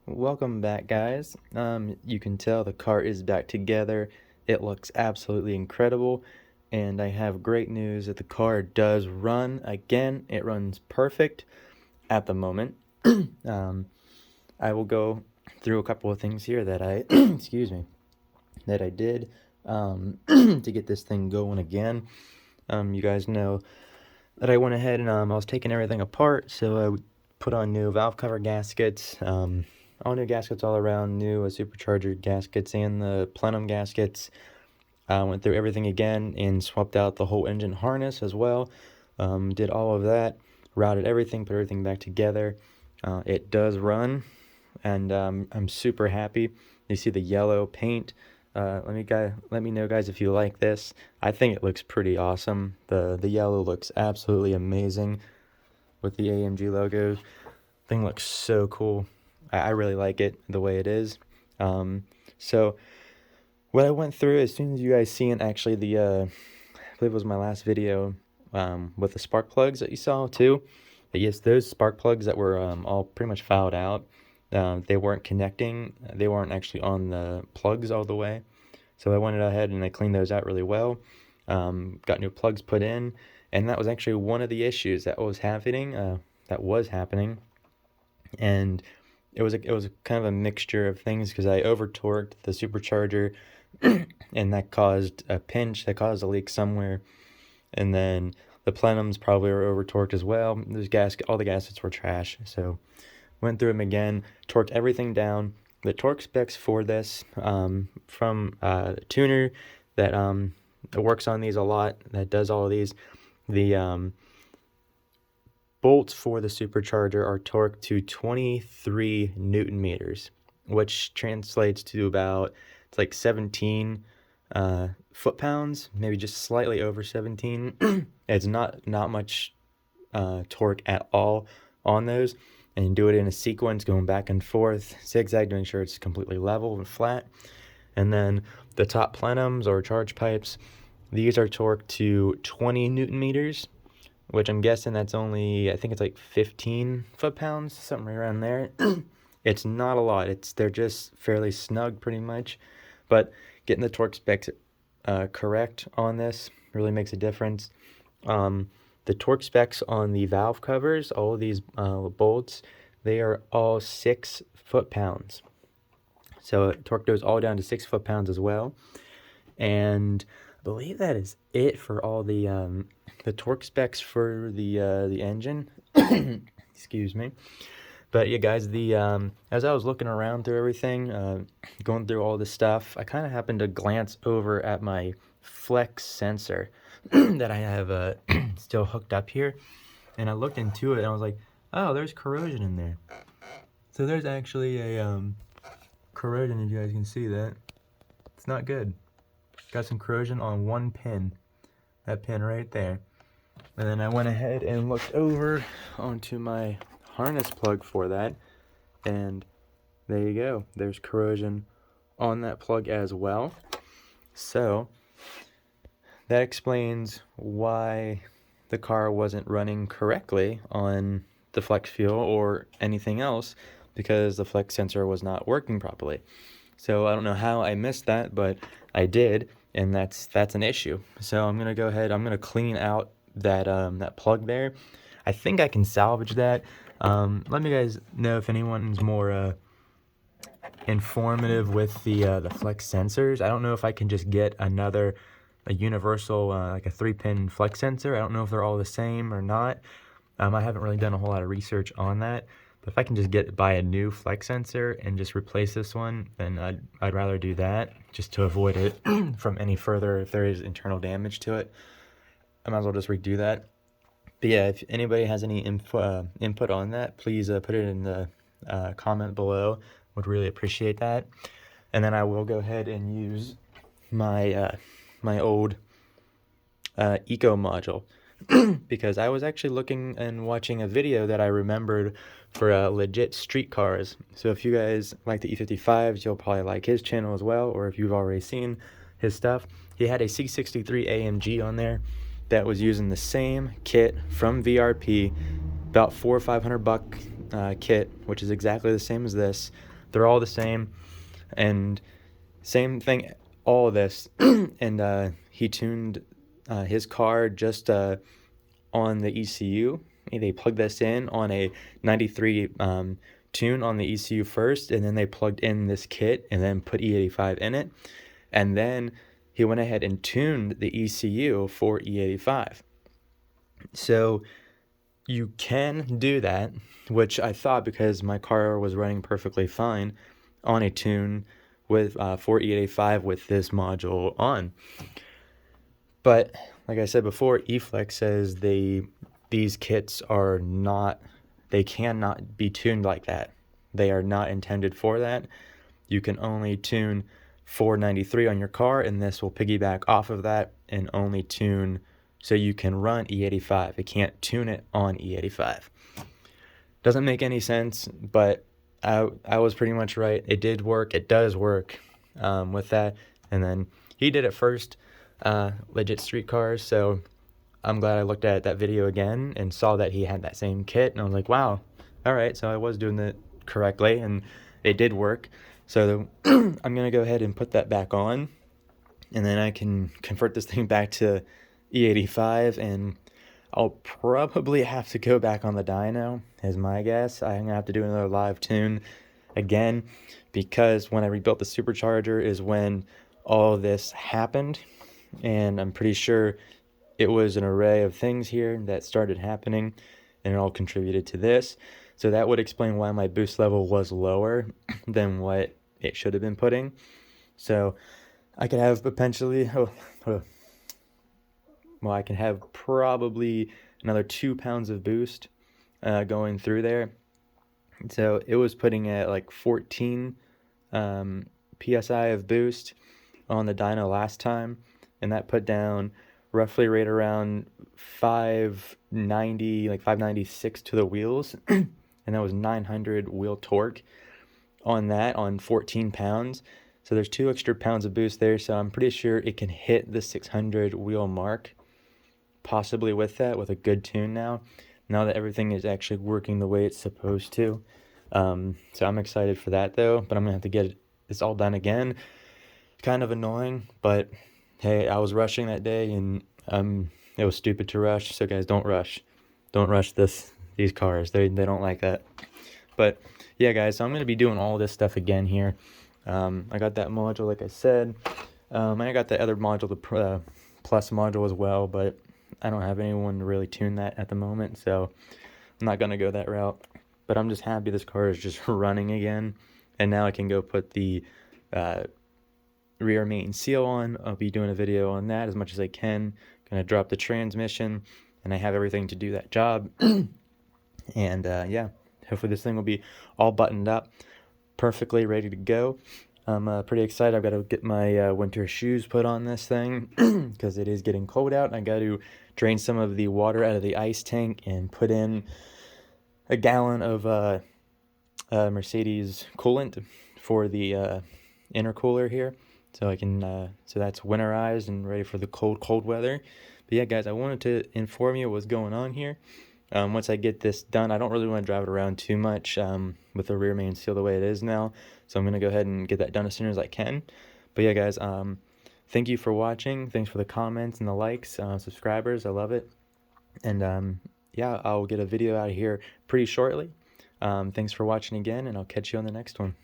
Welcome back, guys. You can tell the car is back together. It looks absolutely incredible, and I have great news that the car does run again. It runs perfect at the moment. um, I will go through a couple of things here that I, excuse me, that I did to get this thing going again. You guys know that I went ahead and I was taking everything apart, so I put on new valve cover gaskets, all new gaskets all around, new supercharger gaskets and the plenum gaskets. Went through everything again and swapped out the whole engine harness as well. Did all of that, routed everything, put everything back together. It does run, and I'm super happy. You see the yellow paint. Let me know, guys, if you like this. I think it looks pretty awesome. The yellow looks absolutely amazing with the AMG logo. Thing looks so cool. I really like it the way it is. So what I went through, as soon as you guys seen actually I believe it was my last video with the spark plugs that you saw too. But yes, those spark plugs that were all pretty much fouled out. They weren't connecting. They weren't actually on the plugs all the way. So I went ahead and I cleaned those out really well. Got new plugs put in, and that was actually one of the issues that was happening. And it was kind of a mixture of things because I over torqued the supercharger, and that caused a pinch, that caused a leak somewhere, and then the plenums probably were over torqued as well. All the gaskets were trash, so went through them again, torqued everything down. The torque specs for this from the tuner that works on these a lot, that does all of these, the bolts for the supercharger are torqued to 23 Newton meters, which translates to about, it's like 17 foot-pounds, maybe just slightly over 17. It's not much torque at all on those, and you do it in a sequence, going back and forth, zigzag, to make sure it's completely level and flat. And then the top plenums or charge pipes, these are torqued to 20 Newton meters, which I'm guessing that's only, I think it's like 15 foot-pounds, something right around there. It's not a lot. They're just fairly snug pretty much, but getting the torque specs correct on this really makes a difference. The torque specs on the valve covers, all of these bolts, they are all 6 foot-pounds. So torque goes all down to 6 foot-pounds as well. And I believe that is it for all the torque specs for the engine. Excuse me. But yeah, guys, as I was looking around through everything, going through all this stuff, I kind of happened to glance over at my flex sensor that I have still hooked up here, and I looked into it and I was like, oh, there's corrosion in there. So there's actually a corrosion, if you guys can see that. It's not good. Got some corrosion on one pin, that pin right there. And then I went ahead and looked over onto my harness plug for that, and there you go, there's corrosion on that plug as well. So that explains why the car wasn't running correctly on the flex fuel or anything else, because the flex sensor was not working properly. So I don't know how I missed that, but I did, and that's an issue. So I'm gonna go ahead, I'm gonna clean out that plug there. I think I can salvage that. Let me guys know if anyone's more informative with the flex sensors. I don't know if I can just get a universal like a 3-pin flex sensor. I don't know if they're all the same or not. I haven't really done a whole lot of research on that. But if I can just buy a new flex sensor and just replace this one, then I'd rather do that, just to avoid it from any further, if there is internal damage to it. I might as well just redo that. But yeah, if anybody has any input on that, please put it in the comment below. Would really appreciate that. And then I will go ahead and use my my old Eco module, because I was actually looking and watching a video that I remembered for legit street cars. So if you guys like the E55s, you'll probably like his channel as well, or if you've already seen his stuff. He had a C63 AMG on there that was using the same kit from VRP, about $400 or $500 kit, which is exactly the same as this. They're all the same, and same thing, all of this. And he tuned his car just on the ECU. They plugged this in on a 93 tune on the ECU first, and then they plugged in this kit and then put E85 in it. And then he went ahead and tuned the ECU for E85. So you can do that, which I thought, because my car was running perfectly fine on a tune with for E85 with this module on. But like I said before, eFlex says these kits are not, they cannot be tuned like that. They are not intended for that. You can only tune 493 on your car, and this will piggyback off of that and only tune so you can run E85. It can't tune it on E85. Doesn't make any sense, but I was pretty much right. It did work. It does work with that. And then he did it first, legit street cars. So I'm glad I looked at that video again and saw that he had that same kit. And I was like, wow, all right. So I was doing it correctly, and it did work. So I'm going to go ahead and put that back on, and then I can convert this thing back to E85, and I'll probably have to go back on the dyno, is my guess. I'm going to have to do another live tune again, because when I rebuilt the supercharger is when all this happened, and I'm pretty sure it was an array of things here that started happening, and it all contributed to this. So that would explain why my boost level was lower than what it should have been putting. So I could have potentially, I can have probably another 2 pounds of boost going through there. So it was putting at like 14 PSI of boost on the dyno last time, and that put down roughly right around 590, like 596 to the wheels. And that was 900 wheel torque on that, on 14 pounds. So there's 2 extra pounds of boost there. So I'm pretty sure it can hit the 600 wheel mark, possibly with that, with a good tune now that everything is actually working the way it's supposed to. So I'm excited for that though, but I'm gonna have to get this all done again. Kind of annoying, but hey, I was rushing that day, and it was stupid to rush. So guys, don't rush these cars. They don't like that. But yeah, guys, so I'm going to be doing all this stuff again here. I got that module, like I said. I got the other module, the Plus module as well, but I don't have anyone to really tune that at the moment, so I'm not going to go that route. But I'm just happy this car is just running again, and now I can go put the rear main seal on. I'll be doing a video on that as much as I can. Going to drop the transmission, and I have everything to do that job. And yeah, hopefully this thing will be all buttoned up, perfectly ready to go. I'm pretty excited. I've got to get my winter shoes put on this thing because it is getting cold out. I got to drain some of the water out of the ice tank and put in a gallon of Mercedes coolant for the intercooler here, so I can so that's winterized and ready for the cold weather. But yeah, guys, I wanted to inform you what's going on here. Once I get this done, I don't really want to drive it around too much with the rear main seal the way it is now. So I'm going to go ahead and get that done as soon as I can. But yeah, guys, thank you for watching. Thanks for the comments and the likes, subscribers. I love it. And yeah, I'll get a video out of here pretty shortly. Thanks for watching again, and I'll catch you on the next one.